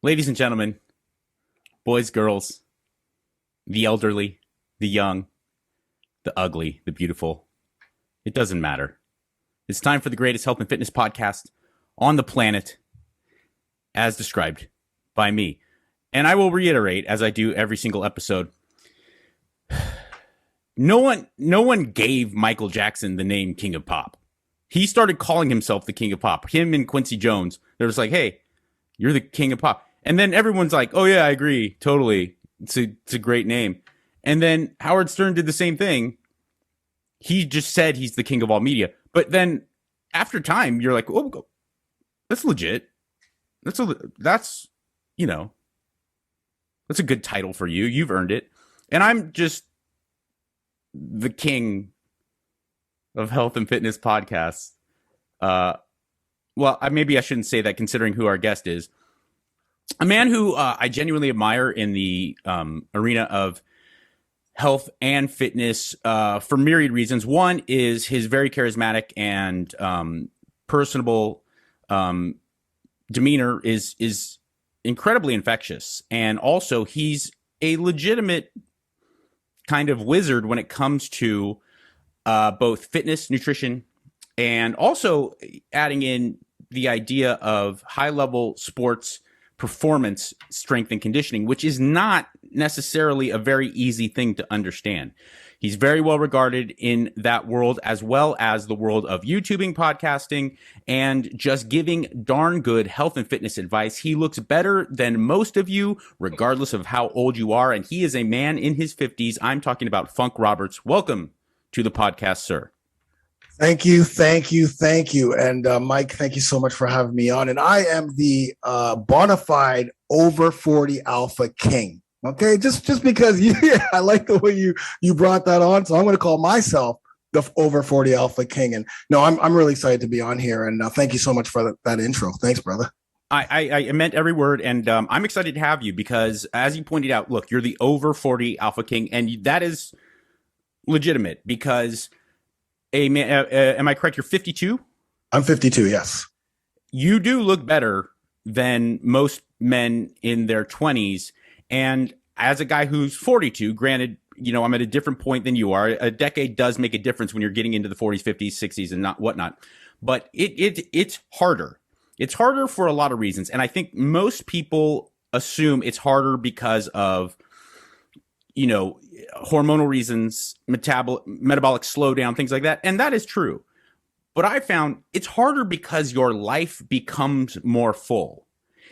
Ladies and gentlemen, boys, girls, the elderly, the young, the ugly, the beautiful, it doesn't matter. It's time for the greatest health and fitness podcast on the planet, as described by me. And I will reiterate, as I do every single episode, no one gave Michael Jackson the name King of Pop. He started calling himself the King of Pop. Him and Quincy Jones, they're just like, hey, you're the King of Pop. And then everyone's like, oh yeah, I agree, totally. It's a great name. And then Howard Stern did the same thing. He just said he's the king of all media. But then after time, you're like, oh, that's legit. That's that's a good title for you. You've earned it. And I'm just the king of health and fitness podcasts. Maybe I shouldn't say that considering who our guest is. A man who I genuinely admire in the arena of health and fitness for myriad reasons. One is his very charismatic and personable demeanor is incredibly infectious. And also he's a legitimate kind of wizard when it comes to both fitness, nutrition, and also adding in the idea of high-level sports performance, strength, and conditioning, which is not necessarily a very easy thing to understand. He's very well regarded in that world, as well as the world of YouTubing, podcasting, and just giving darn good health and fitness advice. He looks better than most of you, regardless of how old you are, and he is a man in his 50s. I'm talking about Funk Roberts. Welcome to the podcast, sir. Thank you. And Mike, thank you so much for having me on. And I am the bona fide over 40 alpha king. Okay, just because I like the way you brought that on. So I'm going to call myself the over 40 alpha king. And no, I'm really excited to be on here. And thank you so much for that intro. Thanks, brother. I meant every word. And I'm excited to have you because, as you pointed out, look, you're the over 40 alpha king. And that is legitimate because am I correct? You're 52? I'm 52, yes. You do look better than most men in their 20s. And as a guy who's 42, granted, I'm at a different point than you are. A decade does make a difference when you're getting into the 40s, 50s, 60s, and not whatnot. But it's harder. It's harder for a lot of reasons. And I think most people assume it's harder because of hormonal reasons, metabolic slowdown, things like that. And that is true. But I found it's harder because your life becomes more full.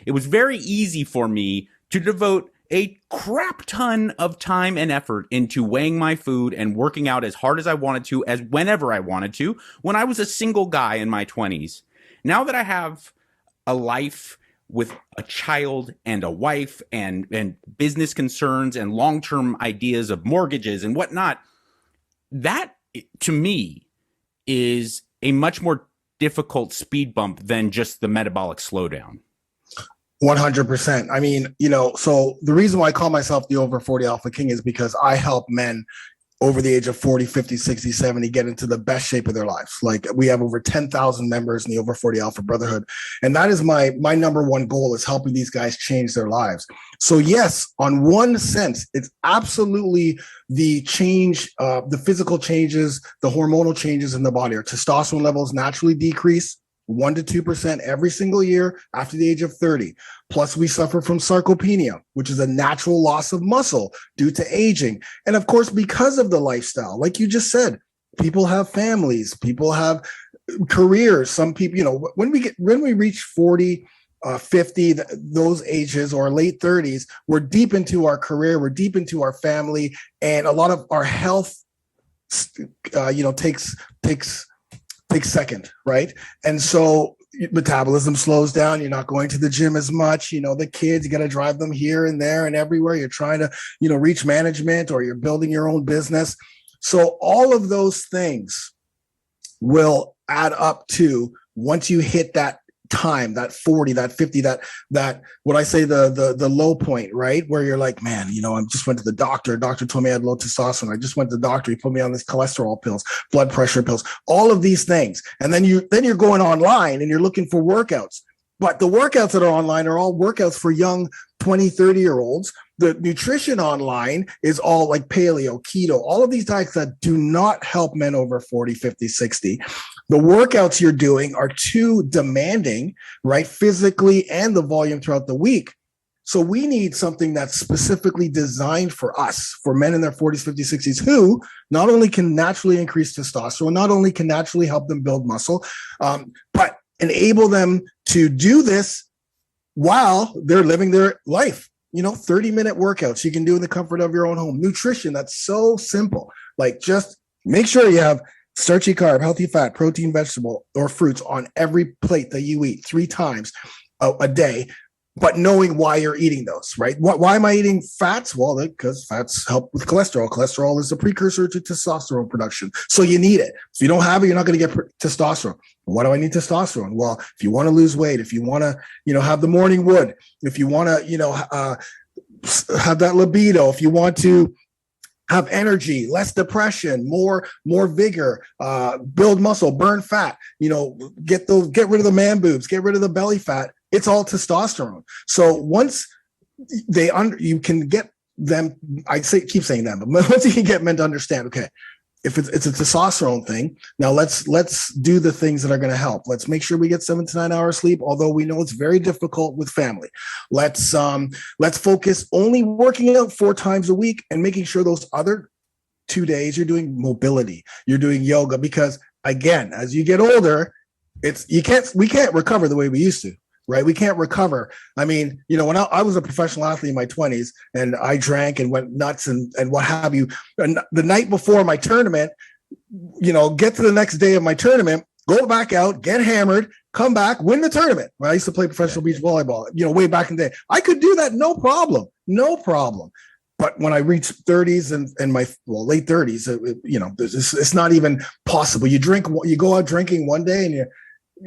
It was very easy for me to devote a crap ton of time and effort into weighing my food and working out as hard as I wanted to, as whenever I wanted to, when I was a single guy in my 20s. Now that I have a life with a child and a wife and business concerns and long-term ideas of mortgages and whatnot, that to me is a much more difficult speed bump than just the metabolic slowdown. 100%. I mean, so the reason why I call myself the over 40 alpha king is because I help men over the age of 40, 50, 60, 70 get into the best shape of their lives. Like we have over 10,000 members in the over 40 alpha brotherhood. And that is my number one goal, is helping these guys change their lives. So yes, on one sense, it's absolutely the change, the physical changes, the hormonal changes in the body. Our testosterone levels naturally decrease 1% to 2% every single year after the age of 30. Plus, we suffer from sarcopenia, which is a natural loss of muscle due to aging. And of course, because of the lifestyle, like you just said, people have families, people have careers. Some people, when we reach 40, 50, those ages, or late 30s, we're deep into our career, we're deep into our family, and a lot of our health, takes second, right? And so metabolism slows down. You're not going to the gym as much. The kids, you got to drive them here and there and everywhere. You're trying to, reach management, or you're building your own business. So all of those things will add up to, once you hit that time, that 40, that 50, that what I say, the low point, right? Where you're like, man, I just went to the doctor. Doctor told me I had low testosterone. I just went to the doctor. He put me on this cholesterol pills, blood pressure pills, all of these things. And then you're going online and you're looking for workouts. But the workouts that are online are all workouts for young 20, 30-year-olds. The nutrition online is all like paleo, keto, all of these diets that do not help men over 40, 50, 60. The workouts you're doing are too demanding, right? Physically and the volume throughout the week. So we need something that's specifically designed for us, for men in their 40s, 50s, 60s, who not only can naturally increase testosterone, not only can naturally help them build muscle, but enable them to do this while they're living their life. 30-minute workouts you can do in the comfort of your own home. Nutrition, that's so simple. Like, just make sure you have starchy carb, healthy fat, protein, vegetable, or fruits on every plate that you eat 3 times a day, but knowing why you're eating those, right? Why am I eating fats? Well, because fats help with cholesterol. Cholesterol is a precursor to testosterone production. So you need it. If you don't have it, you're not going to get testosterone. Why do I need testosterone? Well, if you want to lose weight, if you want to, have the morning wood, if you want to, have that libido, if you want to have energy, less depression, more vigor, build muscle, burn fat, get rid of the man boobs, get rid of the belly fat. It's all testosterone. So once you can get them, keep saying that, but once you can get men to understand, okay, if it's a testosterone thing, now let's do the things that are going to help. Let's make sure we get 7 to 9 hours sleep, although we know it's very difficult with family. Let's focus only working out 4 times a week and making sure those other 2 days you're doing mobility, you're doing yoga, because again, as you get older, we can't recover the way we used to. Right. We can't recover. I mean, when I was a professional athlete in my 20s and I drank and went nuts and what have you, and the night before my tournament, get to the next day of my tournament, go back out, get hammered, come back, win the tournament. Well, I used to play professional beach volleyball, way back in the day. I could do that. No problem. But when I reached 30s and my late 30s, it's not even possible. You go out drinking one day and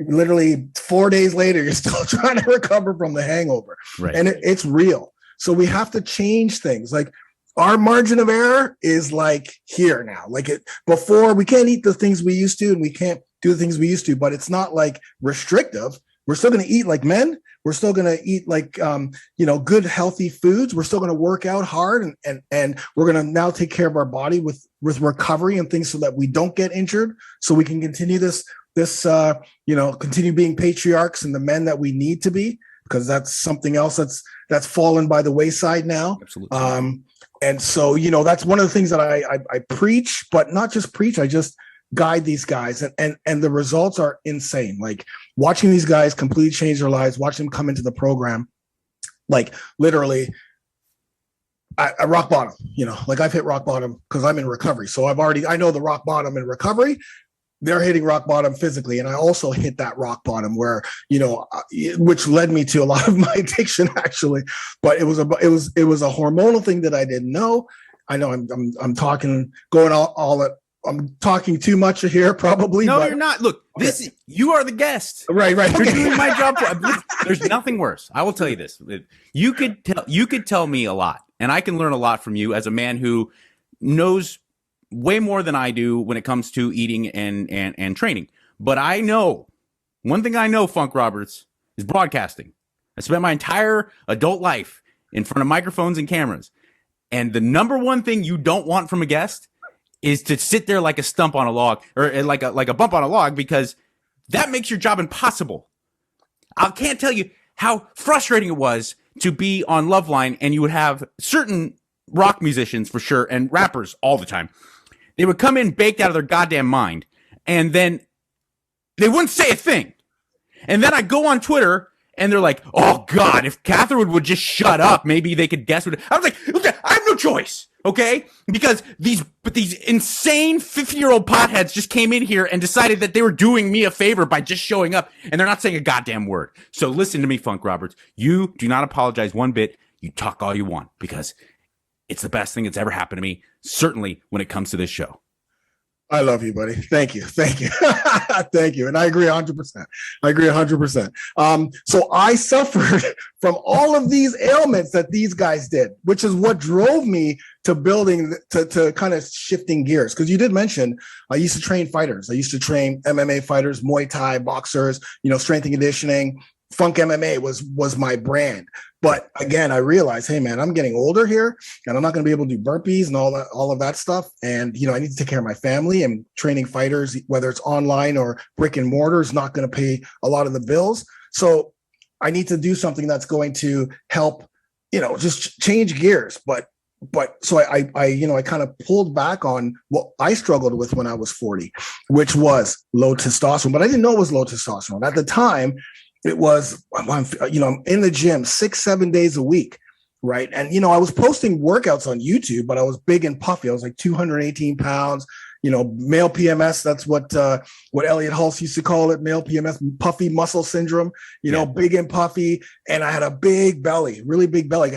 literally 4 days later, you're still trying to recover from the hangover. Right. And it's real. So we have to change things. Like, our margin of error is like here now. Like, before, we can't eat the things we used to and we can't do the things we used to, but it's not like restrictive. We're still going to eat like men. We're still going to eat like, good, healthy foods. We're still going to work out hard and we're going to now take care of our body with recovery and things so that we don't get injured. So we can continue this, continue being patriarchs and the men that we need to be, because that's something else that's fallen by the wayside now. Absolutely. And so, that's one of the things that I preach, but not just preach. I just guide these guys and the results are insane. Like, watching these guys completely change their lives, watching them come into the program, like literally at rock bottom, like I've hit rock bottom because I'm in recovery. So I know the rock bottom in recovery. They're hitting rock bottom physically. And I also hit that rock bottom where, which led me to a lot of my addiction, actually. But it was a hormonal thing that I didn't know. I know I'm talking, going all I'm talking too much here, probably. No, you're not. Look, you are the guest. Right. You're doing my job. There's nothing worse. I will tell you this. You could tell me a lot, and I can learn a lot from you as a man who knows way more than I do when it comes to eating and training. But I know one thing Funk Roberts, is broadcasting. I spent my entire adult life in front of microphones and cameras. And the number one thing you don't want from a guest is to sit there like a stump on a log, or like a bump on a log, because that makes your job impossible. I can't tell you how frustrating it was to be on Loveline and you would have certain rock musicians, for sure, and rappers all the time. They would come in baked out of their goddamn mind, and then they wouldn't say a thing. And then I go on Twitter, and they're like, "Oh God, if Catherine would just shut up, maybe they could guess what." I was like, "Okay, I have no choice, okay?" Because these insane 50-year-old potheads just came in here and decided that they were doing me a favor by just showing up, and they're not saying a goddamn word. So listen to me, Funk Roberts. You do not apologize one bit. You talk all you want, because it's the best thing that's ever happened to me, certainly when it comes to this show. I love you, buddy. Thank you. Thank you. And I agree 100%. So I suffered from all of these ailments that these guys did, which is what drove me to building, to kind of shifting gears. Because you did mention, I used to train fighters. I used to train MMA fighters, Muay Thai, boxers, strength and conditioning. Funk MMA was my brand. But again, I realized, hey man, I'm getting older here, and I'm not going to be able to do burpees and all of that stuff. And I need to take care of my family, and training fighters, whether it's online or brick and mortar, is not going to pay a lot of the bills. So I need to do something that's going to help, just change gears. But so I kind of pulled back on what I struggled with when I was 40, which was low testosterone. But I didn't know it was low testosterone at the time. It was, I'm in the gym 6-7 days a week, right? And I was posting workouts on YouTube, but I was big and puffy. I was like 218 pounds. Male PMS. That's what Elliot Hulse used to call it, male PMS, puffy muscle syndrome. Big and puffy, and I had a big belly, really big belly.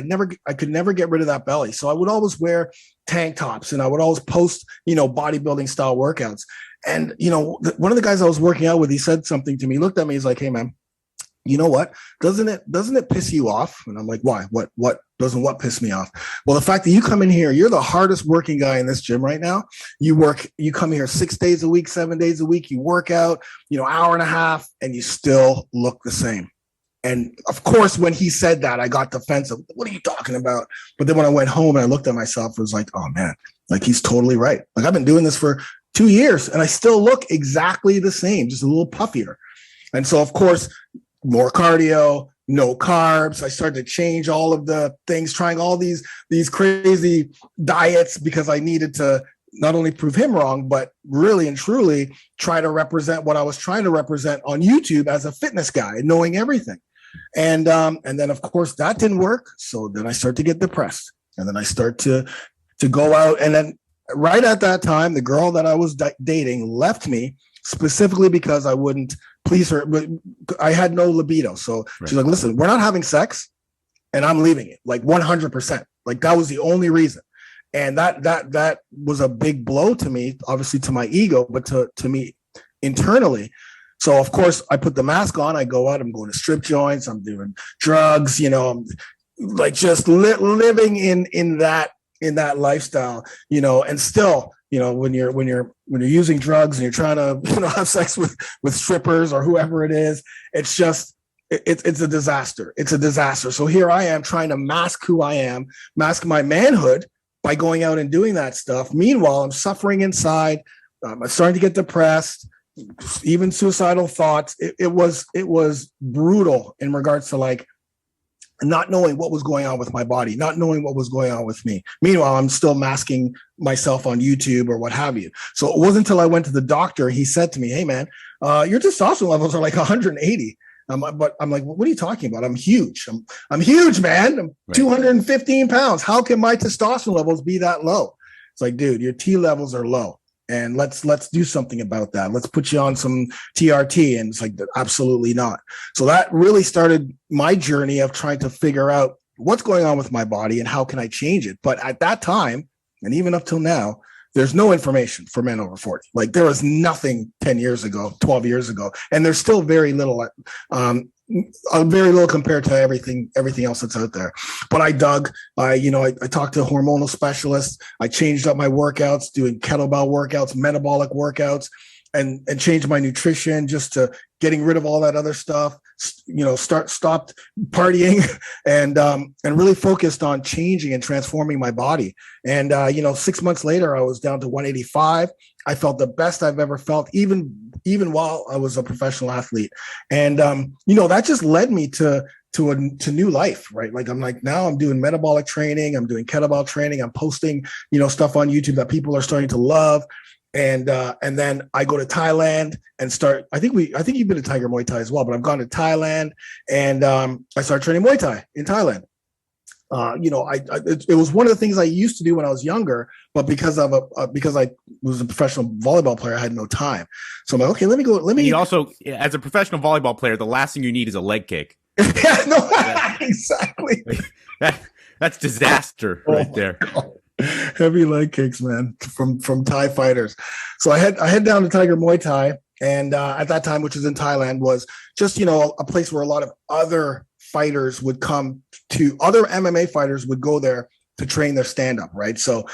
I could never get rid of that belly. So I would always wear tank tops, and I would always post, bodybuilding style workouts. And one of the guys I was working out with, he said something to me. He looked at me. He's like, "Hey, man, you know what? Doesn't it piss you off?" And I'm like, "Why? What doesn't what piss me off?" "Well, the fact that you come in here, you're the hardest working guy in this gym right now. You come here 6 days a week, 7 days a week, you work out, hour and a half, and you still look the same." And of course, when he said that, I got defensive. "What are you talking about?" But then when I went home and I looked at myself, it was like, oh man, like he's totally right. Like I've been doing this for 2 years and I still look exactly the same, just a little puffier. And so, of course, more cardio, no carbs. I started to change all of the things, trying all these crazy diets because I needed to not only prove him wrong, but really and truly try to represent what I was trying to represent on YouTube as a fitness guy, knowing everything. And then of course that didn't work. So then I started to get depressed, and then I start to go out. And then right at that time, the girl that I was dating left me specifically because I wouldn't please her. But I had no libido. So she's like, "Listen, we're not having sex," and I'm leaving it, like 100%. Like that was the only reason. And that was a big blow to me, obviously to my ego, but to me internally. So of course I put the mask on, I go out, I'm going to strip joints, I'm doing drugs, I'm like just living in that lifestyle, and still, when you're using drugs and you're trying to, have sex with strippers or whoever it is, it's just, it's a disaster. It's a disaster. So here I am trying to mask who I am, mask my manhood by going out and doing that stuff. Meanwhile, I'm suffering inside. I'm starting to get depressed, even suicidal thoughts. It was brutal in regards to like not knowing what was going on with my body, not knowing what was going on with me. Meanwhile, I'm still masking myself on YouTube or what have you. So it wasn't until I went to the doctor, he said to me, "Hey man, your testosterone levels are like 180. But I'm like, "What are you talking about? I'm huge. I'm huge, man. I'm 215 pounds. How can my testosterone levels be that low?" It's like, "Dude, your T levels are low, and let's do something about that. Let's put you on some TRT." And it's like, absolutely not. So that really started my journey of trying to figure out what's going on with my body and how can I change it. But at that time, and even up till now, there's no information for men over 40. Like there was nothing 10 years ago, 12 years ago. And there's still very little, very little compared to everything else that's out there. But I dug, I talked to hormonal specialists. I changed up my workouts, doing kettlebell workouts, metabolic workouts, and changed my nutrition just to getting rid of all that other stuff, stopped partying and really focused on changing and transforming my body. And, 6 months later, I was down to 185. I felt the best I've ever felt, even while I was a professional athlete. And, that just led me to new life, right? Like now I'm doing metabolic training. I'm doing kettlebell training. I'm posting, stuff on YouTube that people are starting to love. And then I go to Thailand and start. I think you've been to Tiger Muay Thai as well, but I've gone to Thailand and I started training Muay Thai in Thailand. It was one of the things I used to do when I was younger, but because I was a professional volleyball player, I had no time. So I'm like, okay, let me go. You also, as a professional volleyball player, the last thing you need is a leg kick. Yeah, no, exactly. That's disaster right there. God. Heavy leg kicks, man, from Thai fighters. So I head down to Tiger Muay Thai, and at that time, which was in Thailand, was just a place where a lot of other fighters would come to. Other MMA fighters would go there to train their stand-up, right? So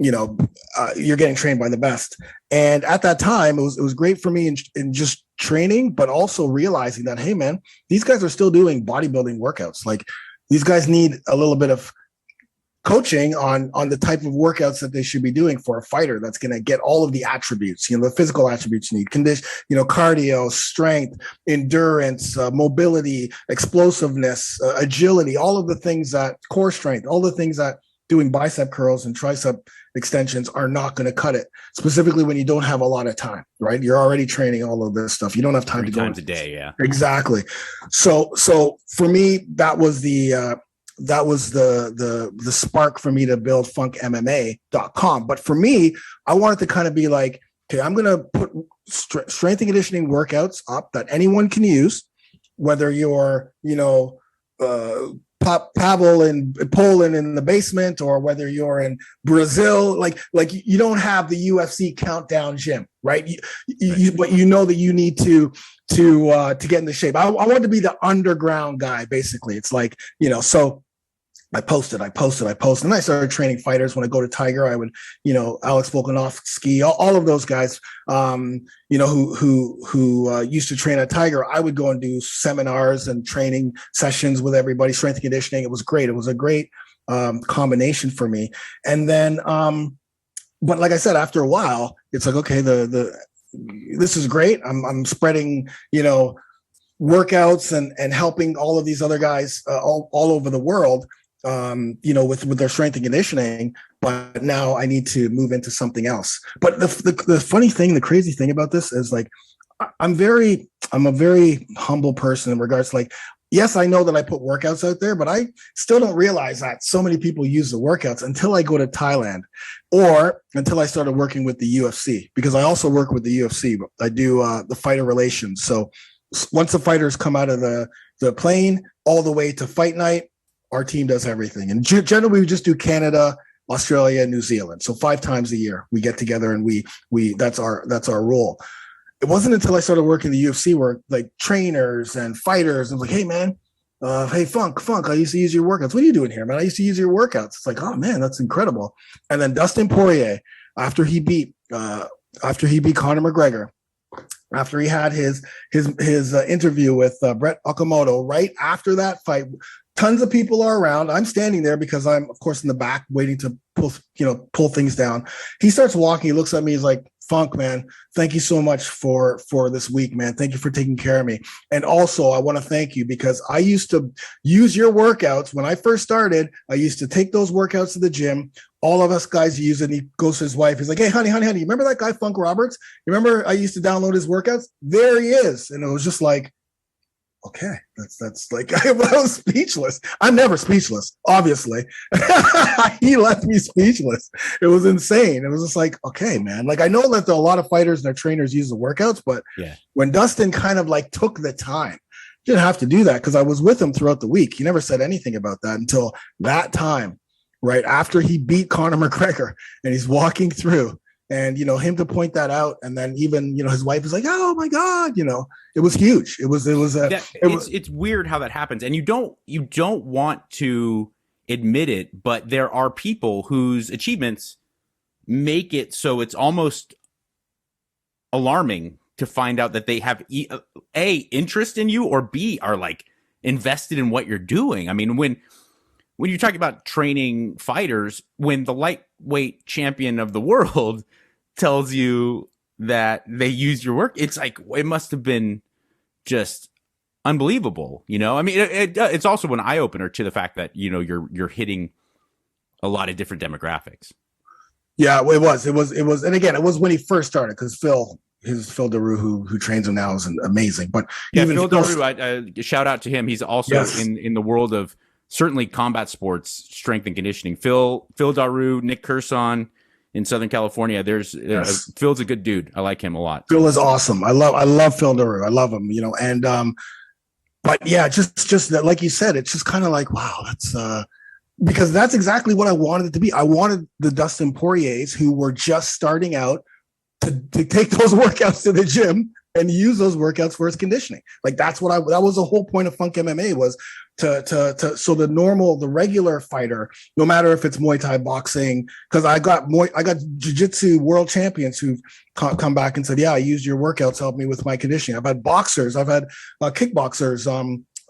you're getting trained by the best. And at that time, it was great for me in just training, but also realizing that, hey man, these guys are still doing bodybuilding workouts. Like these guys need a little bit of coaching on the type of workouts that they should be doing for a fighter that's going to get all of the attributes, the physical attributes you need, condition, cardio, strength, endurance, mobility, explosiveness, agility, all of the things that core strength, all the things that doing bicep curls and tricep extensions are not going to cut it, specifically when you don't have a lot of time, right? You're already training all of this stuff. You don't have time to go 3 times a day. Yeah, exactly. So for me, that was the spark for me to build funkmma.com. But for me, I wanted to kind of be like, okay, I'm going to put strength and conditioning workouts up that anyone can use, whether you're, Pavel in Poland in the basement, or whether you're in Brazil, like you don't have the UFC countdown gym, right? But you know that you need to get into shape. I want to be the underground guy, basically. It's like, so I posted, and I started training fighters. When I go to Tiger, I would, Alex Volkanovski, all of those guys, who used to train at Tiger. I would go and do seminars and training sessions with everybody, strength and conditioning. It was great. It was a great combination for me. And then, but like I said, after a while, it's like, okay, this is great. I'm spreading, workouts and helping all of these other guys all over the world. With their strength and conditioning, but now I need to move into something else. But the funny thing, the crazy thing about this is, like, I'm a very humble person in regards to, like, yes, I know that I put workouts out there, but I still don't realize that so many people use the workouts until I go to Thailand or until I started working with the UFC, because I also work with the UFC. I do the fighter relations. So once the fighters come out of the plane all the way to fight night, our team does everything. And generally we just do Canada, Australia, New Zealand. So 5 times a year we get together and we that's our role. It wasn't until I started working the UFC where, like, trainers and fighters, and like, hey man, hey Funk, I used to use your workouts. What are you doing here, man? I used to use your workouts. It's like, oh man, that's incredible. And then Dustin Poirier, after he beat Conor McGregor, after he had his interview with Brett Okamoto, right after that fight, tons of people are around. I'm standing there because I'm, of course, in the back waiting to pull things down. He starts walking. He looks at me. He's like, Funk, man, thank you so much for this week, man. Thank you for taking care of me. And also, I want to thank you because I used to use your workouts when I first started. I used to take those workouts to the gym. All of us guys use it. And he goes to his wife. He's like, hey, honey, you remember that guy, Funk Roberts? You remember I used to download his workouts? There he is. And it was just like, okay, that's like, I was speechless. I'm never speechless, obviously. He left me speechless. It was insane. It was just like, okay, man. Like, I know that there are a lot of fighters and their trainers use the workouts, but when Dustin kind of like took the time, didn't have to do that because I was with him throughout the week. He never said anything about that until that time, right after he beat Conor McGregor, and he's walking through. And, him to point that out. And then even, his wife is like, oh my God, it was huge. It's weird how that happens. And you don't want to admit it, but there are people whose achievements make it so it's almost alarming to find out that they have A, interest in you, or B, are like invested in what you're doing. I mean, when you're talking about training fighters, when the lightweight champion of the world tells you that they use your work, it's like, it must have been just unbelievable. I mean, it's also an eye opener to the fact that, you're hitting a lot of different demographics. Yeah, it was. And again, it was when he first started, because Phil Daru, who trains him now, is amazing. But yeah, even Phil Daru, shout out to him. He's also in the world of certainly combat sports, strength and conditioning. Phil Daru, Nick Curson in Southern California. Phil's a good dude. I like him a lot. Phil is awesome. I love Phil Daru. I love him, and but yeah, just that, like you said, it's just kind of like, wow, that's because that's exactly what I wanted it to be. I wanted the Dustin Poiriers who were just starting out to take those workouts to the gym and use those workouts for his conditioning. Like that was the whole point of Funk MMA, was so the regular fighter, no matter if it's Muay Thai, boxing, because I got jiu-jitsu world champions who've come back and said, yeah, I used your workouts to help me with my conditioning. I've had boxers, I've had kickboxers,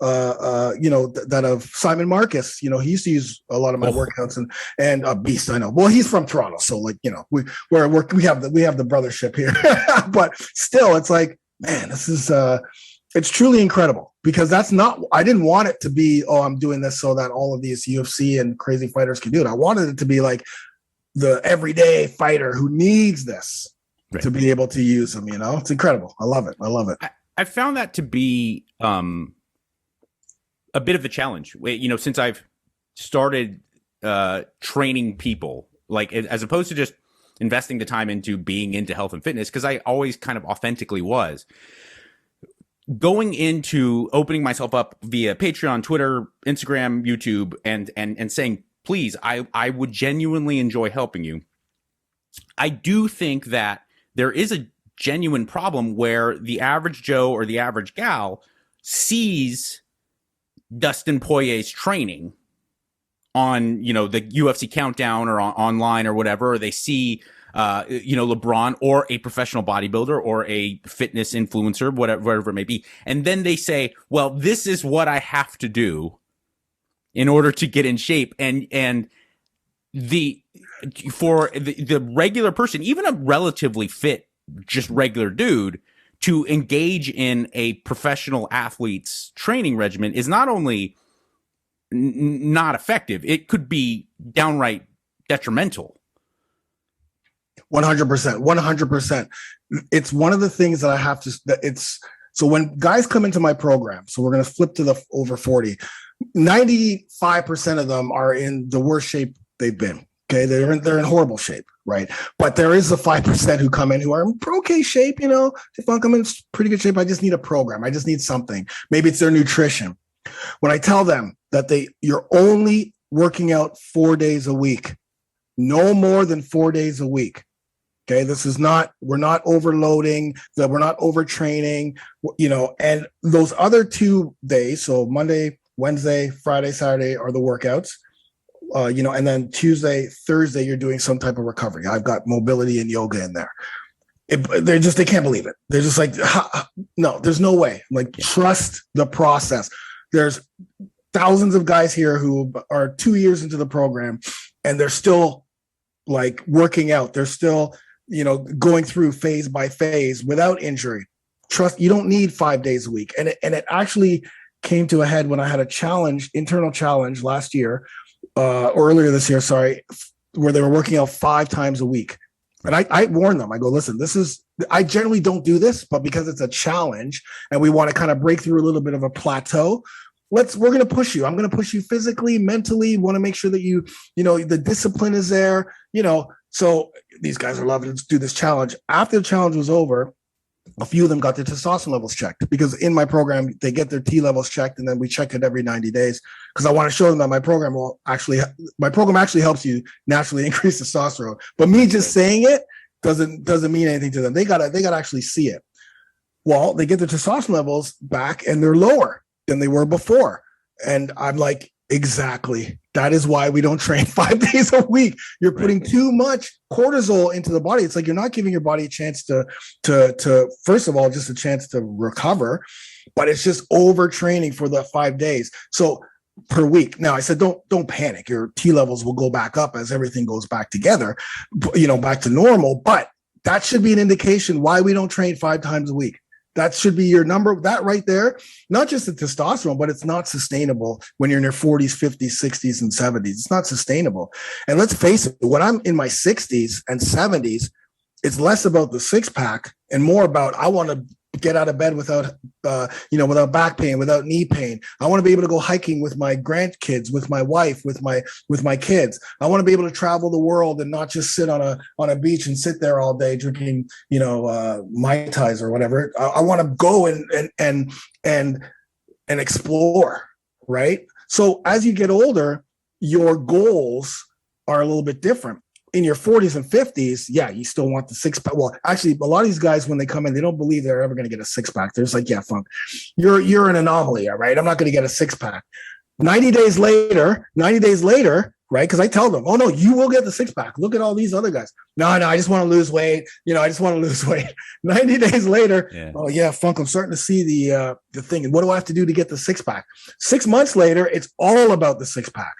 that of Simon Marcus, he used to use a lot of my workouts, and Beast, I know. Well, he's from Toronto, so like, we have the brothership here, but still, it's like, man, this is it's truly incredible, because I didn't want it to be, oh, I'm doing this so that all of these UFC and crazy fighters can do it. I wanted it to be like the everyday fighter who needs this to be able to use them. It's incredible. I love it. I found that to be a bit of a challenge, since I've started training people, like, as opposed to just investing the time into being into health and fitness, because I always kind of authentically was. Going into opening myself up via Patreon, Twitter, Instagram, YouTube, and saying, please, I would genuinely enjoy helping you. I do think that there is a genuine problem where the average Joe or the average gal sees Dustin Poirier's training on, the UFC Countdown or online or whatever, or they see LeBron or a professional bodybuilder or a fitness influencer, whatever it may be. And then they say, well, this is what I have to do in order to get in shape. And for the regular person, even a relatively fit, just regular dude, to engage in a professional athlete's training regimen is not only not effective, it could be downright detrimental. 100%. It's one of the things that I have to, so when guys come into my program, so we're going to flip to the over 40, 95% of them are in the worst shape they've been. Okay. They're in horrible shape. Right. But there is the 5% who come in who are in okay shape. If I'm in pretty good shape, I just need a program. I just need something. Maybe it's their nutrition. When I tell them that you're only working out 4 days a week, no more than 4 days a week. Okay, we're not overloading, that we're not overtraining, and those other 2 days, so Monday, Wednesday, Friday, Saturday are the workouts, and then Tuesday, Thursday, you're doing some type of recovery. I've got mobility and yoga in there. They can't believe it. They're just like, no, there's no way. Trust the process. There's thousands of guys here who are 2 years into the program, and they're still like working out. They're still going through phase by phase without injury. Trust, you don't need 5 days a week. And it actually came to a head when I had a internal challenge last year, or earlier this year, sorry, where they were working out 5 times a week. And I warned them, I go, listen, I generally don't do this, but because it's a challenge and we want to kind of break through a little bit of a plateau, we're going to push you. I'm going to push you physically, mentally, want to make sure that the discipline is there, So these guys are loving to do this challenge. After the challenge was over, a few of them got their testosterone levels checked, because in my program, they get their T levels checked, and then we check it every 90 days. Because I want to show them that my program actually helps you naturally increase testosterone. But me just saying it doesn't mean anything to them. They gotta actually see it. Well, they get their testosterone levels back, and they're lower than they were before. And I'm like, exactly. That is why we don't train 5 days a week. You're putting too much cortisol into the body. It's like you're not giving your body a chance to first of all, just a chance to recover, but it's just overtraining for the 5 days. So per week. Now I said, don't panic. Your T levels will go back up as everything goes back together, back to normal. But that should be an indication why we don't train 5 times a week. That should be your number. That right there, not just the testosterone, but it's not sustainable when you're in your 40s, 50s, 60s, and 70s. It's not sustainable. And let's face it, when I'm in my 60s and 70s, it's less about the six pack and more about, I want to get out of bed without back pain, without knee pain. I want to be able to go hiking with my grandkids, with my wife, with my kids. I want to be able to travel the world and not just sit on a beach and sit there all day drinking, Mai Tais or whatever. I want to go and explore, right? So as you get older, your goals are a little bit different. in your 40s and 50s, yeah, you still want the six pack. Well, actually, a lot of these guys, when they come in, they don't believe they're ever going to get a six pack. They're just like, yeah, funk, you're an anomaly, all right? I'm not going to get a six pack. 90 days later, right? Because I tell them, oh no, you will get the six pack. Look at all these other guys. No, I just want to lose weight. I just want to lose weight. 90 days later, yeah. Oh yeah, funk, I'm starting to see the thing. And what do I have to do to get the six pack? 6 months later, it's all about the six pack.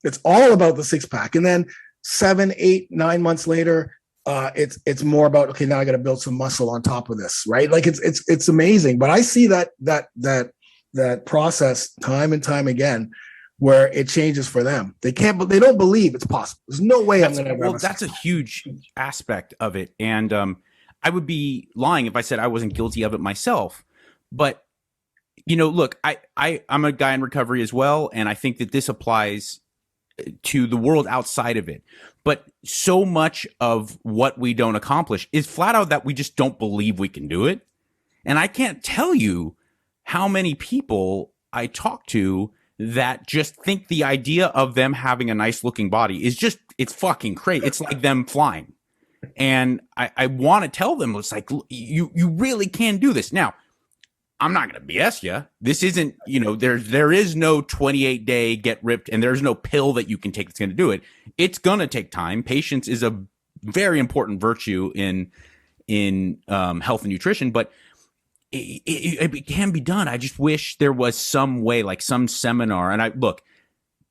It's all about the six pack. And then 7, 8, 9 months later, it's more about, okay, now I got to build some muscle on top of this, right? Like it's amazing. But I see that process time and time again, where it changes for them. They don't believe it's possible. There's no way I'm going to. Well, that's a huge aspect of it, and I would be lying if I said I wasn't guilty of it myself. But look, I'm a guy in recovery as well, and I think that this applies to the world outside of it. But so much of what we don't accomplish is flat out that we just don't believe we can do it. And I can't tell you how many people I talk to that just think the idea of them having a nice looking body is just, it's fucking crazy. It's like them flying. And I want to tell them, it's like, you really can do this. Now, I'm not going to BS you. This isn't, there is no 28-day get ripped, and there's no pill that you can take that's going to do it. It's going to take time. Patience is a very important virtue in health and nutrition, but it can be done. I just wish there was some way, like some seminar. And look,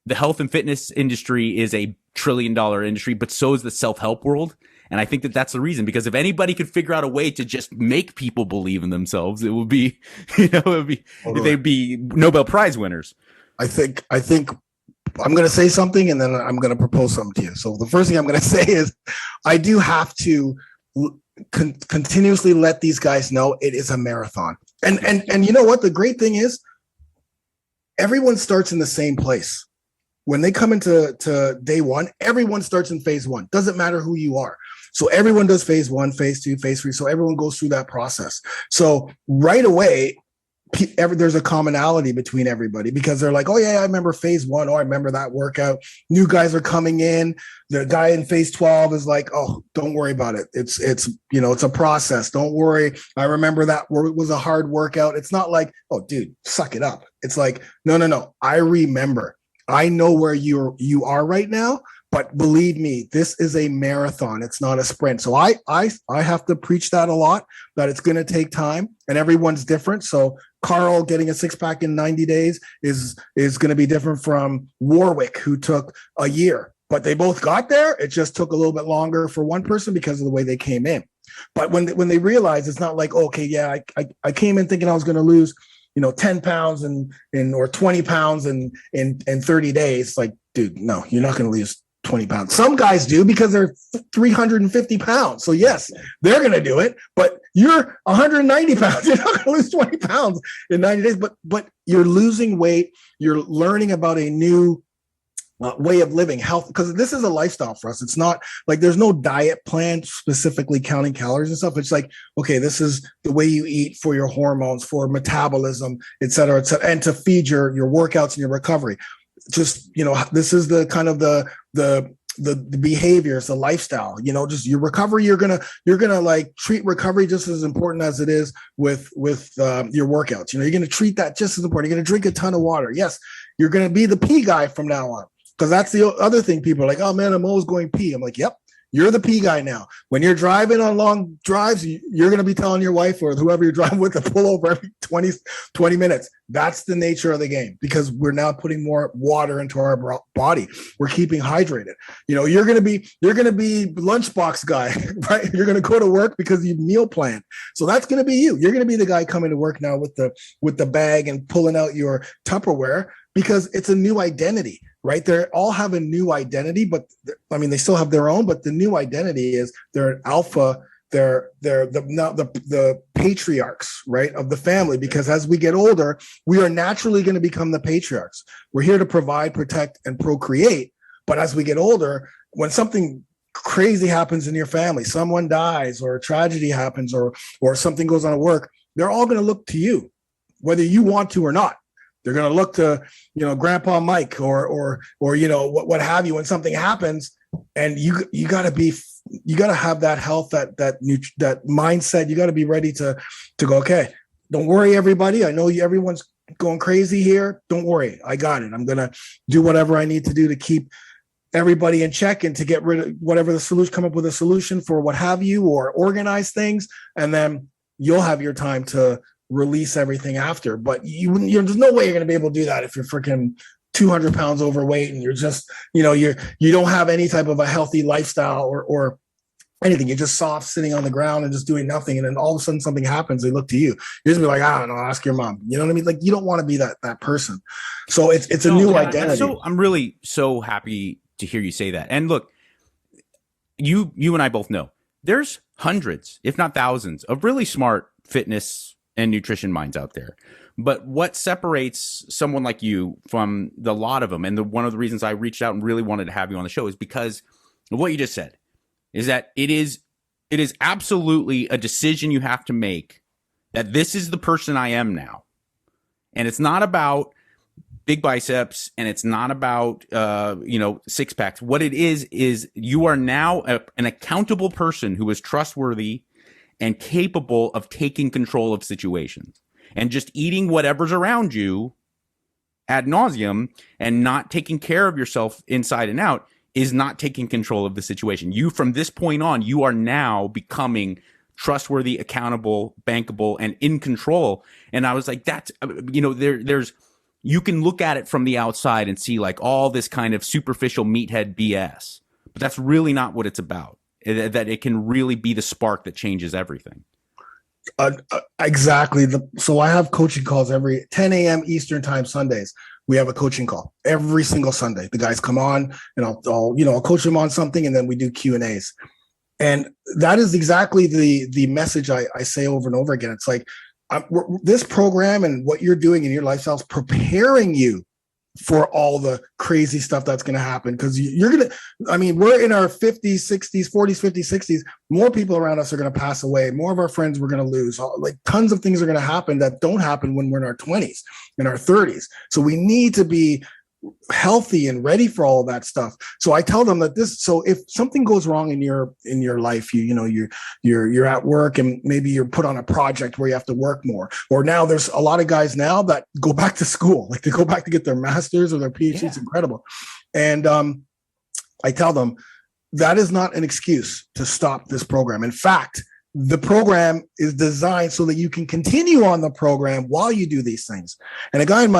the health and fitness industry is a $1 trillion industry, but so is the self-help world. And I think that that's the reason, because if anybody could figure out a way to just make people believe in themselves, it would be, they'd be Nobel Prize winners. I think I'm going to say something, and then I'm going to propose something to you. So the first thing I'm going to say is I do have to continuously let these guys know it is a marathon. And you know what? The great thing is everyone starts in the same place. When they come into day one, everyone starts in phase one. Doesn't matter who you are. So everyone does phase 1, phase 2, phase 3. So everyone goes through that process. So right away, there's a commonality between everybody, because they're like, oh yeah, I remember phase 1. Oh, I remember that workout. New guys are coming in. The guy in phase 12 is like, oh, don't worry about it. It's a process. Don't worry. I remember that it was a hard workout. It's not like, oh dude, suck it up. It's like, no. I remember. I know where you are right now. But believe me, this is a marathon. It's not a sprint. So I have to preach that a lot, that it's going to take time, and everyone's different. So Carl getting a six pack in 90 days is going to be different from Warwick, who took a year. But they both got there. It just took a little bit longer for one person because of the way they came in. But when they realize, it's not like, okay, yeah, I came in thinking I was going to lose 10 pounds or 20 pounds in 30 days. Like, dude, no, you're not going to lose 20 pounds. Some guys do, because they're 350 pounds. So yes, they're going to do it, but you're 190 pounds. You're not going to lose 20 pounds in 90 days, but you're losing weight. You're learning about a new way of living, health, because this is a lifestyle for us. It's not like there's no diet plan specifically counting calories and stuff. It's like, okay, this is the way you eat for your hormones, for metabolism, et cetera, and to feed your workouts and your recovery. Just, this is the kind of the behaviors, the lifestyle, just your recovery. You're gonna like treat recovery just as important as it is with your workouts. You're gonna treat that just as important. You're gonna drink a ton of water. Yes, you're gonna be the pee guy from now on, because that's the other thing. People are like, oh man, I'm always going pee. I'm like, yep. You're the pee guy now. When you're driving on long drives, you're going to be telling your wife or whoever you're driving with to pull over every 20 minutes. That's the nature of the game, because we're now putting more water into our body. We're keeping hydrated. You're going to be lunchbox guy, right? You're going to go to work because you meal plan. So that's going to be you. You're going to be the guy coming to work now with the bag and pulling out your Tupperware, because it's a new identity. Right? They all have a new identity, but they still have their own, but the new identity is they're an alpha. They're the patriarchs, right, of the family, because as we get older, we are naturally going to become the patriarchs. We're here to provide, protect, and procreate. But as we get older, when something crazy happens in your family, someone dies or a tragedy happens or something goes on at work, they're all going to look to you, whether you want to or not. They're going to look to, Grandpa Mike or what have you, when something happens, And you got to have that health, that mindset. You got to be ready to go, okay, don't worry, everybody. I know everyone's going crazy here. Don't worry. I got it. I'm going to do whatever I need to do to keep everybody in check and to get rid of whatever the solution, come up with a solution for what have you, or organize things. And then you'll have your time to release everything after. But there's no way you're going to be able to do that if you're freaking 200 pounds overweight and you're just, you don't have any type of a healthy lifestyle or anything. You're just soft sitting on the ground and just doing nothing. And then all of a sudden something happens. They look to you. You're just be like, I don't know, ask your mom. You know what I mean? Like, you don't want to be that person. So it's a new identity. So I'm really so happy to hear you say that. And look, you and I both know there's hundreds, if not thousands, of really smart fitness and nutrition minds out there. But what separates someone like you from the lot of them, and one of the reasons I reached out and really wanted to have you on the show, is because of what you just said, is that it is absolutely a decision you have to make, that this is the person I am now. And it's not about big biceps, and it's not about six packs. What it is you are now an accountable person who is trustworthy and capable of taking control of situations, and just eating whatever's around you ad nauseum and not taking care of yourself inside and out is not taking control of the situation. You, from this point on, you are now becoming trustworthy, accountable, bankable, and in control. And I was like, that's, there's, you can look at it from the outside and see like all this kind of superficial meathead BS, but that's really not what it's about. That it can really be the spark that changes everything. Exactly. So I have coaching calls every 10 a.m. Eastern time Sundays. We have a coaching call every single Sunday. The guys come on and I'll coach them on something, and then we do Q&As. And that is exactly the message I say over and over again. It's like, this program and what you're doing in your lifestyle is preparing you for all the crazy stuff that's going to happen. Because we're in our 50s, 60s, 40s, 50s, 60s. More people around us are going to pass away. More of our friends we're going to lose. Like, tons of things are going to happen that don't happen when we're in our 20s, in our 30s. So we need to be healthy and ready for all of that stuff. So I tell them that so if something goes wrong in your life, you're at work and maybe you're put on a project where you have to work more, or now there's a lot of guys now that go back to school, like they go back to get their master's or their PhD. Yeah. It's incredible. And I tell them that is not an excuse to stop this program. In fact, the program is designed so that you can continue on the program while you do these things. And a guy in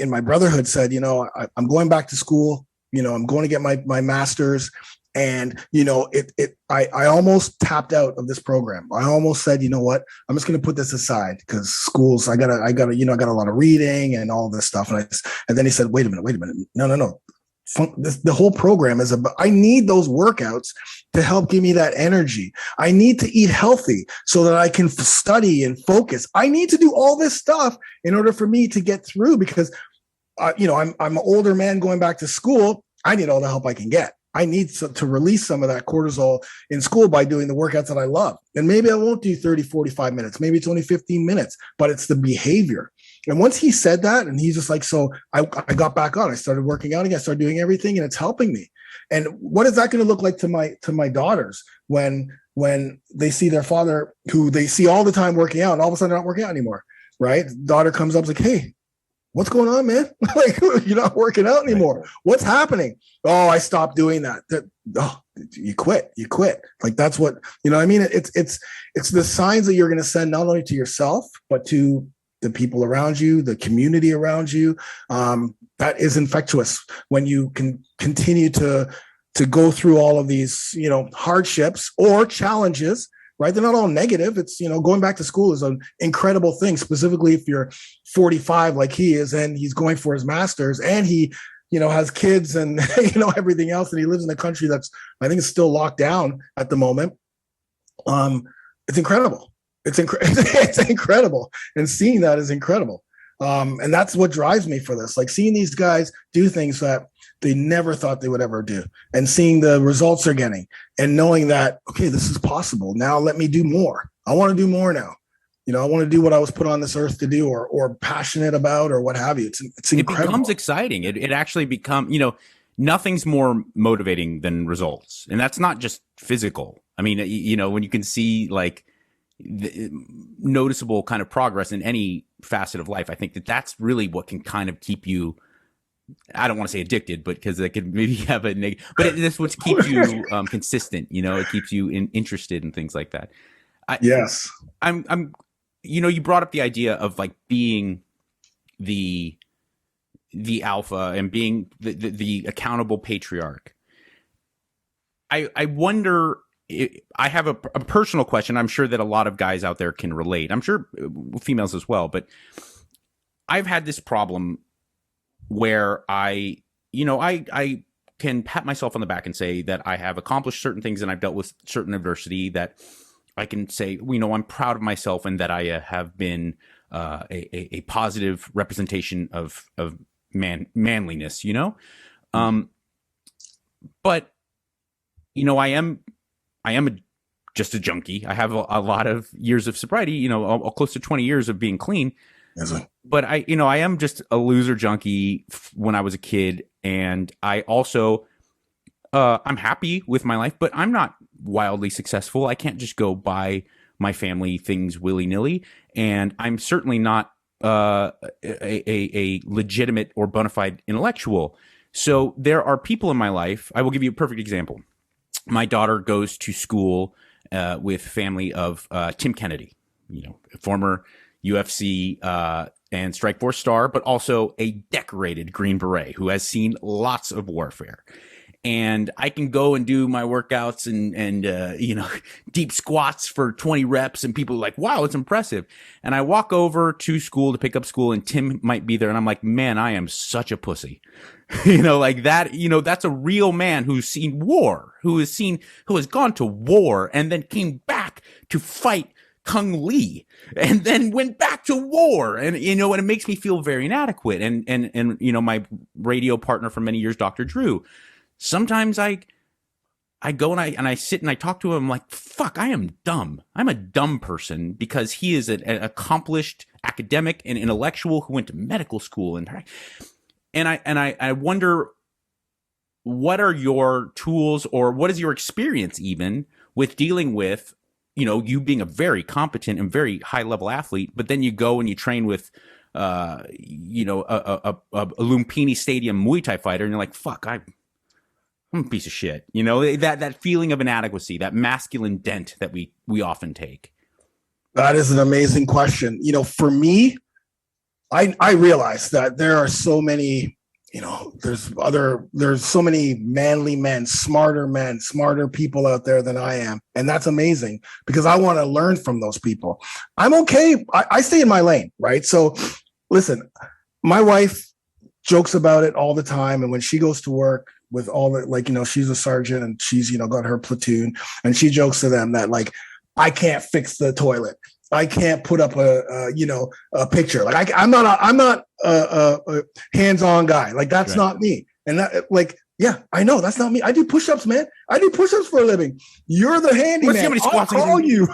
my brotherhood said, I'm going back to school, I'm going to get my master's. And, I almost tapped out of this program. I almost said, you know what, I'm just going to put this aside because schools, I got a lot of reading and all this stuff. And then he said, wait a minute. No. The whole program is about, I need those workouts to help give me that energy. I need to eat healthy so that I can study and focus. I need to do all this stuff in order for me to get through, because, I'm an older man going back to school. I need all the help I can get. I need to release some of that cortisol in school by doing the workouts that I love. And maybe I won't do 30, 45 minutes. Maybe it's only 15 minutes, but it's the behavior. And once he said that, and he's just like, so I got back on, I started working out again, I started doing everything, and it's helping me. And what is that going to look like to my daughters when they see their father, who they see all the time working out, and all of a sudden they're not working out anymore, right? Daughter comes up, like, hey, what's going on, man? Like, you're not working out anymore. What's happening? Oh, I stopped doing that. You quit. Like, that's what, I mean? It's the signs that you're going to send not only to yourself, but to the people around you, the community around you. That is infectious when you can continue to go through all of these, hardships or challenges, right? They're not all negative. It's, going back to school is an incredible thing, specifically if you're 45 like he is, and he's going for his master's, and he, has kids and, everything else. And he lives in a country that's, I think, is still locked down at the moment. It's incredible. It's incredible. And seeing that is incredible. And that's what drives me for this. Like, seeing these guys do things that they never thought they would ever do, and seeing the results they're getting, and knowing that, okay, this is possible. Now let me do more. I want to do more now. I want to do what I was put on this earth to do, or passionate about, or what have you. It's incredible. It becomes exciting. It actually becomes, nothing's more motivating than results. And that's not just physical. I mean, when you can see like noticeable kind of progress in any facet of life, I think that's really what can kind of keep you, I don't want to say addicted, but because it could maybe have a negative, but that's what keeps you consistent. It keeps you interested in things like that. Yes. I'm you brought up the idea of like being the alpha and being the accountable patriarch. I wonder, I have a personal question. I'm sure that a lot of guys out there can relate. I'm sure females as well, but I've had this problem where I can pat myself on the back and say that I have accomplished certain things and I've dealt with certain adversity, that I can say, I'm proud of myself and that I have been a positive representation of manliness, but I am just a junkie. I have a lot of years of sobriety, close to 20 years of being clean. But I am just a loser junkie when I was a kid. And I also, I'm happy with my life, but I'm not wildly successful. I can't just go buy my family things willy-nilly. And I'm certainly not a legitimate or bona fide intellectual. So there are people in my life. I will give you a perfect example. My daughter goes to school with family of Tim Kennedy, former UFC and Strikeforce star, but also a decorated Green Beret who has seen lots of warfare. And I can go and do my workouts and deep squats for 20 reps, and people are like, wow, it's impressive. And I walk over to school to pick up school, and Tim might be there, and I'm like, man, I am such a pussy. Like that, that's a real man who's seen war, who has gone to war and then came back to fight Kung Lee and then went back to war. And, and it makes me feel very inadequate. And my radio partner for many years, Dr. Drew, sometimes I go and I sit and I talk to him like, fuck, I am dumb. I'm a dumb person, because he is an accomplished academic and intellectual who went to medical school. And I wonder, what are your tools, or what is your experience even with dealing with, you being a very competent and very high level athlete, but then you go and you train with, a Lumpini Stadium Muay Thai fighter, and you're like, fuck, I'm a piece of shit. That feeling of inadequacy, that masculine dent that we often take. That is an amazing question. For me, I realize that there are so many, there's so many manly men, smarter people out there than I am. And that's amazing, because I want to learn from those people. I'm okay. I stay in my lane, right? So listen, my wife jokes about it all the time. And when she goes to work with all the, she's a sergeant and she's, got her platoon, and she jokes to them that like, I can't fix the toilet. I can't put up a picture. Like I'm not a hands-on guy. Like that's not me. And that, like, yeah, I know that's not me. I do push-ups, man. I do push-ups for a living. You're the handyman. I'll call you.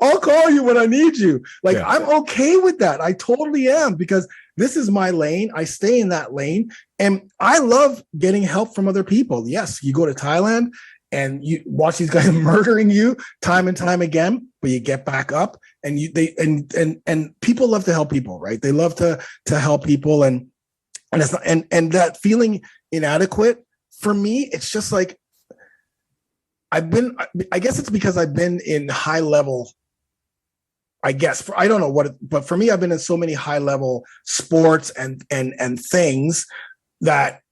I'll call you when I need you. Like, yeah. I'm okay with that. I totally am, because this is my lane. I stay in that lane, and I love getting help from other people. Yes, you go to Thailand and you watch these guys murdering you time and time again, but you get back up, and and people love to help people, right? They love to help people, and it's not, and that feeling inadequate for me, it's just like I guess it's because I've been in high level. I guess I don't know what, but for me, I've been in so many high level sports and things that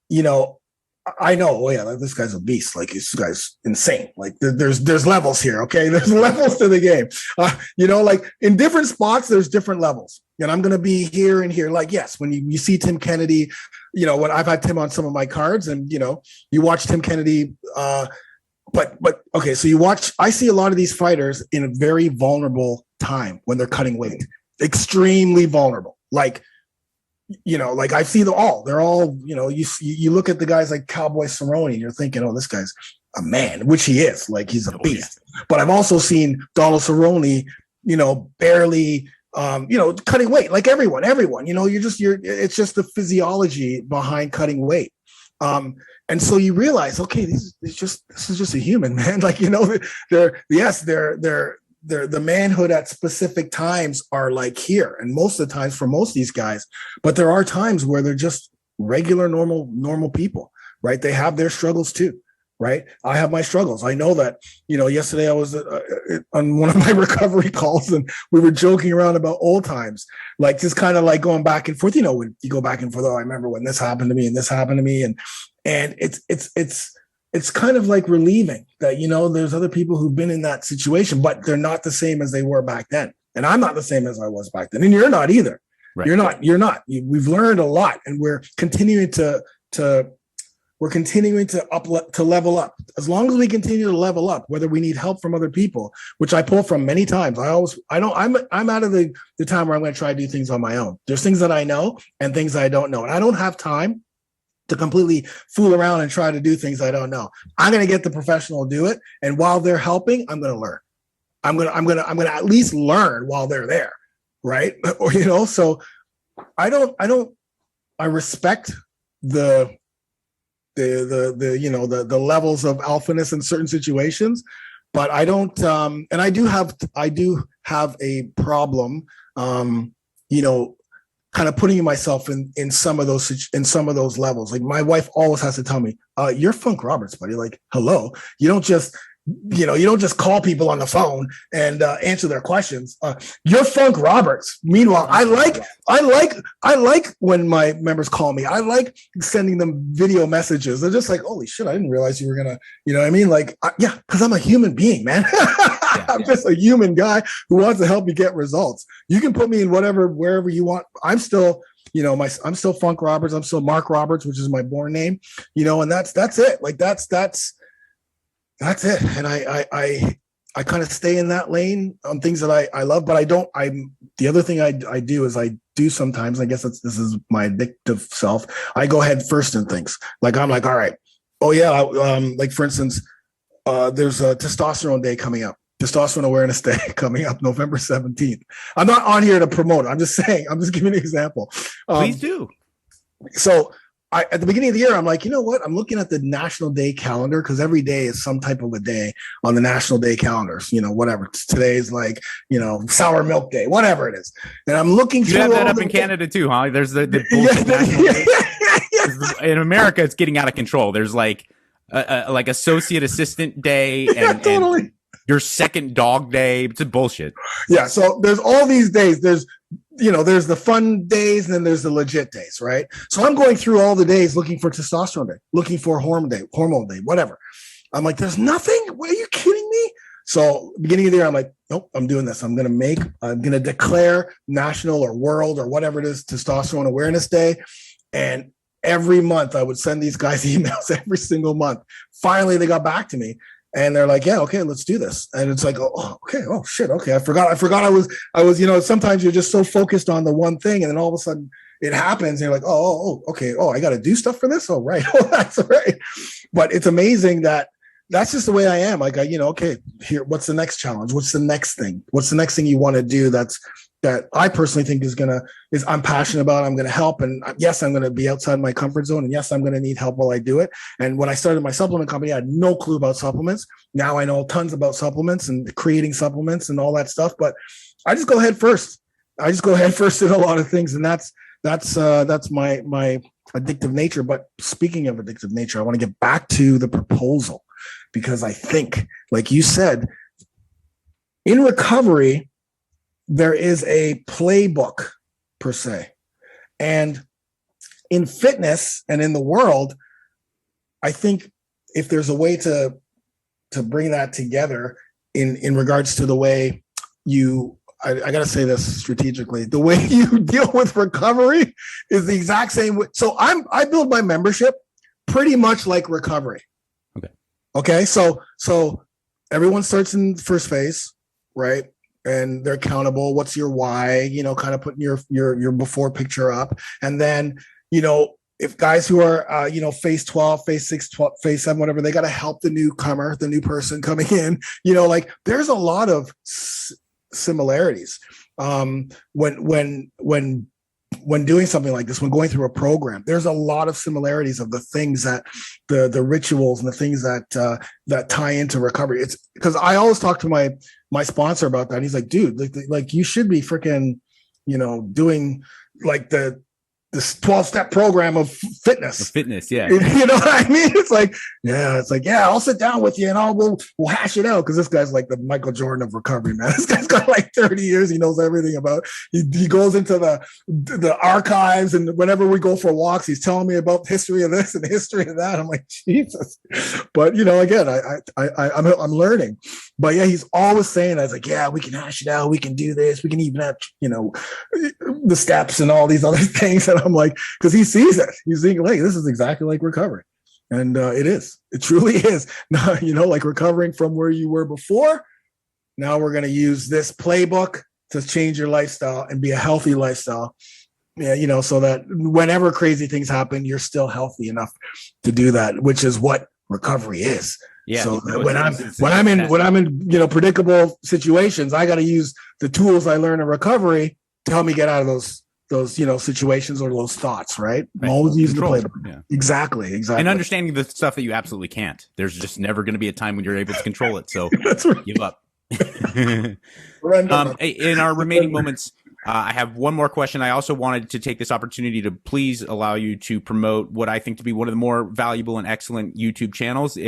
I know, oh yeah, like, this guy's a beast. Like, this guy's insane. Like there's levels here. Okay. There's levels to the game. Like in different spots, there's different levels, and I'm going to be here and here. Like, yes, when you see Tim Kennedy, when I've had Tim on some of my cards, and, you watch Tim Kennedy, but okay. So I see a lot of these fighters in a very vulnerable time when they're cutting weight, extremely vulnerable. Like I see them all. They're all, you look at the guys like Cowboy Cerrone, and you're thinking, oh, this guy's a man, which he is. Like, he's a beast. Yeah. But I've also seen Donald Cerrone, barely, cutting weight, like everyone. It's just the physiology behind cutting weight. And so you realize, okay, this is just a human, man. Like, they're the manhood at specific times are like here. And most of the times for most of these guys, but there are times where they're just regular, normal people, right? They have their struggles too. Right. I have my struggles. I know that, yesterday I was on one of my recovery calls and we were joking around about old times, like just kind of like going back and forth, when you go back and forth. Oh, I remember when this happened to me and this happened to me. And it's kind of like relieving that, there's other people who've been in that situation, but they're not the same as they were back then. And I'm not the same as I was back then. And you're not either. Right. You're not. We've learned a lot and we're continuing to level up. As long as we continue to level up, whether we need help from other people, which I pull from many times. I'm out of the time where I'm going to try to do things on my own. There's things that I know and things I don't know. And I don't have time to completely fool around and try to do things I don't know. I'm going to get the professional to do it. And while they're helping, I'm going to learn. I'm going to at least learn while they're there. Right. Or, so I respect the levels of alphaness in certain situations, but I don't, and I do have a problem, kind of putting myself in some of those levels. Like my wife always has to tell me, you're Funk Roberts, buddy. Like, hello, you don't just call people on the phone and answer their questions. You're Funk Roberts. Meanwhile, I like when my members call me. I like sending them video messages. They're just like, holy shit, I didn't realize you were gonna, you know what I mean? Like, yeah, because I'm a human being, man. I'm just a human guy who wants to help you get results. You can put me in wherever you want. I'm still, I'm still Funk Roberts. I'm still Mark Roberts, which is my born name, and that's it. Like that's it. And I kind of stay in that lane on things that I love, but the other thing I do is I do sometimes, I guess this is my addictive self. I go head first in things. Like, I'm like, all right. Oh yeah. Like for instance, there's a testosterone day coming up. Testosterone Awareness Day coming up November 17th. I'm not on here to promote it. I'm just giving an example. Please do. So at the beginning of the year, I'm like, you know what? I'm looking at the National Day calendar because every day is some type of a day on the National Day calendars. Whatever. Today's like, Sour Milk Day, whatever it is. And I'm looking. You have that up in Canada too, huh? There's the in America, it's getting out of control. There's like Associate Assistant Day and totally. And your second dog day. It's a bullshit. Yeah. So there's all these days. There's the fun days and then there's the legit days, right? So I'm going through all the days looking for testosterone day, looking for hormone day, whatever. I'm like, there's nothing? Are you kidding me? So beginning of the year, I'm like, nope, I'm doing this. I'm going to declare national or world or whatever it is, Testosterone Awareness Day. And every month I would send these guys emails every single month. Finally, they got back to me. And they're like, yeah, okay, let's do this. And it's like, oh, okay, oh shit, okay. I forgot I was, sometimes you're just so focused on the one thing, and then all of a sudden it happens, and you're like, oh, okay, oh, I got to do stuff for this. Oh, right, oh, that's right. But it's amazing that's just the way I am. Like, okay, here, what's the next challenge? What's the next thing? What's the next thing you want to do? That I personally think is I'm passionate about. I'm going to help. And yes, I'm going to be outside my comfort zone. And yes, I'm going to need help while I do it. And when I started my supplement company, I had no clue about supplements. Now I know tons about supplements and creating supplements and all that stuff. But I just go head first. I just go head first in a lot of things. And that's my addictive nature. But speaking of addictive nature, I want to get back to the proposal, because I think, like you said, in recovery, there is a playbook per se. And in fitness and in the world, I think if there's a way to bring that together in regards to the way I got to say this strategically, the way you deal with recovery is the exact same way. So I build my membership pretty much like recovery. Okay. So everyone starts in the first phase, right? And they're accountable. What's your why? Kind of putting your before picture up. And then, if guys who are, phase 12, phase 6, 12, phase 7, whatever, they got to help the newcomer, the new person coming in, like there's a lot of similarities. When when doing something like this, when going through a program, there's a lot of similarities of the things that the rituals and the things that tie into recovery. It's because I always talk to my sponsor about that. And he's like, dude, like you should be freaking, doing like this 12-step program of fitness. Yeah. You know what I mean? It's like, yeah, I'll sit down with you and we'll hash it out. Cause this guy's like the Michael Jordan of recovery, man. This guy's got like 30 years. He knows everything about, he goes into the archives, and whenever we go for walks, he's telling me about the history of this and the history of that. I'm like, Jesus. But again, I'm learning. But yeah, he's always saying that. It's like, yeah, we can hash it out. We can do this. We can even have, the steps and all these other things. And I'm like, because he sees it. He's thinking, like, this is exactly like recovery. And it is. It truly is. Now, like recovering from where you were before. Now we're going to use this playbook to change your lifestyle and be a healthy lifestyle. Yeah, so that whenever crazy things happen, you're still healthy enough to do that, which is what recovery is. Yeah. So when I'm in predictable situations, I got to use the tools I learn in recovery to help me get out of those situations or those thoughts, right? I'm always using the playbook. Yeah. Exactly. And understanding the stuff that you absolutely can't. There's just never going to be a time when you're able to control it. So that's right. Give up. In our remaining moments, I have one more question. I also wanted to take this opportunity to please allow you to promote what I think to be one of the more valuable and excellent YouTube channels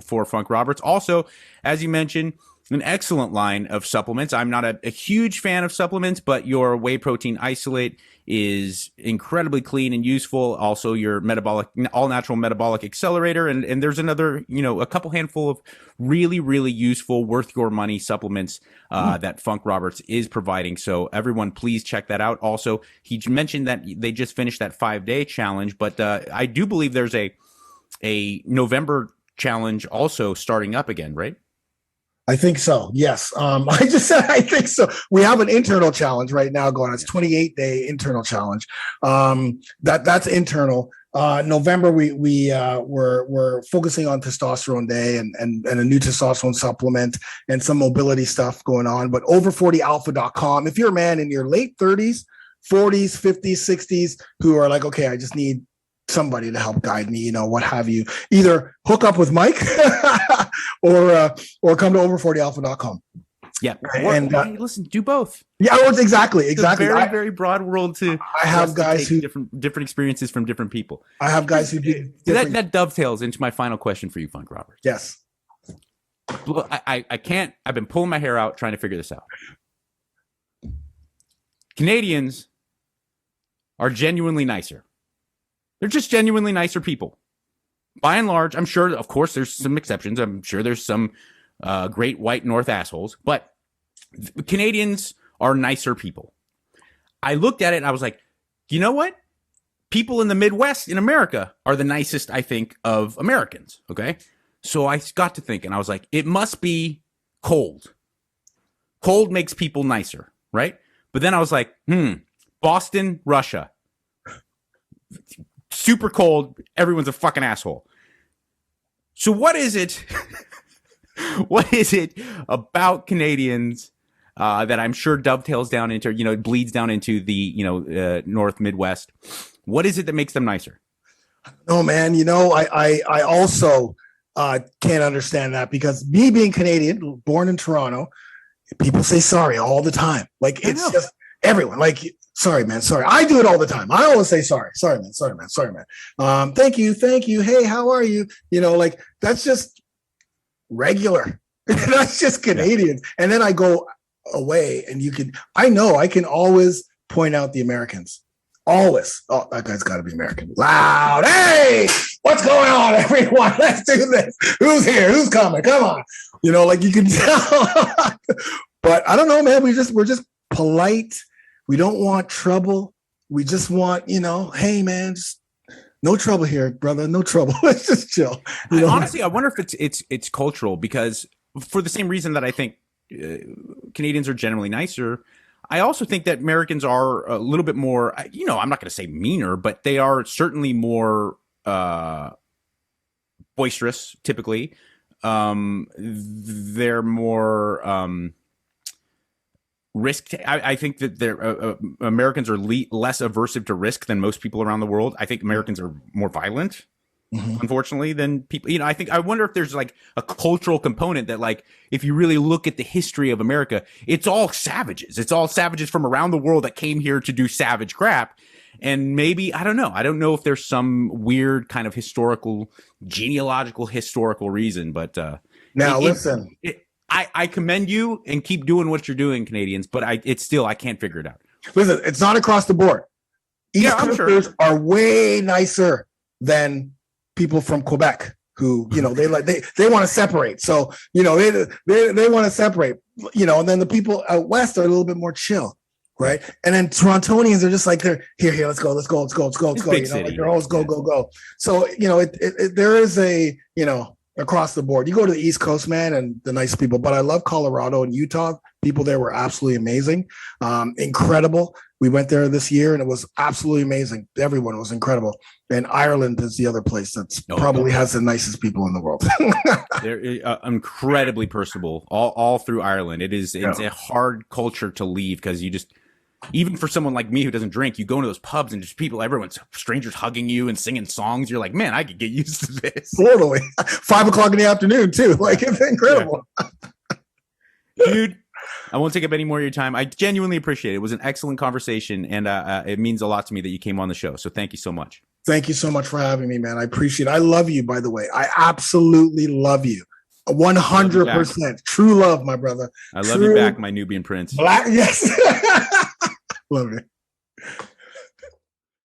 for Funk Roberts. Also, as you mentioned, an excellent line of supplements. I'm not a huge fan of supplements, but your whey protein isolate is incredibly clean and useful. Also, your all natural metabolic accelerator. And there's another, a couple handful of really, really useful, worth your money supplements that Funk Roberts is providing. So everyone, please check that out. Also, he mentioned that they just finished that 5-day challenge, but I do believe there's a November challenge also starting up again, right? I think so. Yes. I just said, I think so. We have an internal challenge right now going on. It's 28-day internal challenge. That's internal. November, we're focusing on testosterone day and a new testosterone supplement and some mobility stuff going on, but over40alpha.com. If you're a man in your late 30s, 40s, 50s, 60s, who are like, okay, I just need somebody to help guide me, what have you, either hook up with Mike or come to over40alpha.com. Yeah. And listen, do both. Yeah, exactly. It's a very, very broad world to I have guys who different experiences from different people. I have guys who do that dovetails into my final question for you, Funk Roberts. Yes. I can't, I've been pulling my hair out trying to figure this out. Canadians are genuinely nicer. They're just genuinely nicer people. By and large, I'm sure, of course, there's some exceptions. I'm sure there's some great white North assholes, but Canadians are nicer people. I looked at it and I was like, you know what? People in the Midwest in America are the nicest, I think, of Americans. Okay. So I got to thinking, I was like, it must be cold. Cold makes people nicer, right? But then I was like, Boston, Russia. Super cold. Everyone's a fucking asshole. So what is it? What is it about Canadians that I'm sure dovetails down into, bleeds down into the, North Midwest? What is it that makes them nicer? Oh man, I also can't understand that, because me being Canadian, born in Toronto, people say sorry all the time. Like it's just everyone like, sorry, man. Sorry. I do it all the time. I always say sorry. Sorry, man. Sorry, man. Sorry, man. Thank you. Thank you. Hey, how are you? Like that's just regular. That's just Canadians. Yeah. And then I go away and I can always point out the Americans. Always. Oh, that guy's got to be American. Loud. Hey, what's going on, everyone? Let's do this. Who's here? Who's coming? Come on. Like you can tell. But I don't know, man. We're just polite. We don't want trouble. We just want, hey, man, just no trouble here, brother. No trouble. Let's just chill. Honestly, I wonder if it's cultural, because for the same reason that I think Canadians are generally nicer, I also think that Americans are a little bit more, I'm not going to say meaner, but they are certainly more boisterous, typically. They're more risk. I think that they're Americans are less aversive to risk than most people around the world. I think Americans are more violent, unfortunately, than people. You know, I wonder if there's like a cultural component that, like, if you really look at the history of America, it's all savages. It's all savages from around the world that came here to do savage crap. And maybe, I don't know if there's some weird kind of genealogical historical reason, but now listen. I commend you and keep doing what you're doing, Canadians, but I can't figure it out. Listen, it's not across the board. East Coasters are way nicer than people from Quebec who, you know, they want to separate. So, you know, they want to separate, you know, and then the people out west are a little bit more chill. Right. And then Torontonians are just like, they're here, let's go. You know, like they're always go. So, you know, there is a, you know, across the board. You go to the East Coast, man, and the nice people. But I love Colorado and Utah. People there were absolutely amazing, incredible. We went there this year, and it was absolutely amazing. Everyone was incredible. And Ireland is the other place that's probably has the nicest people in the world. They're incredibly personable all through Ireland. It's a hard culture to leave because you just. Even for someone like me who doesn't drink, you go into those pubs and just everyone's strangers hugging you and singing songs. You're like, man, I could get used to this. Totally. 5 o'clock in the afternoon too. Like, it's incredible. Yeah. Dude, I won't take up any more of your time. I genuinely appreciate it. It was an excellent conversation, and it means a lot to me that you came on the show. So thank you so much. Thank you so much for having me, man. I appreciate it. I love you, by the way. I absolutely love you. 100%. True love, my brother. I love you back, my Nubian prince. Yes. Love it.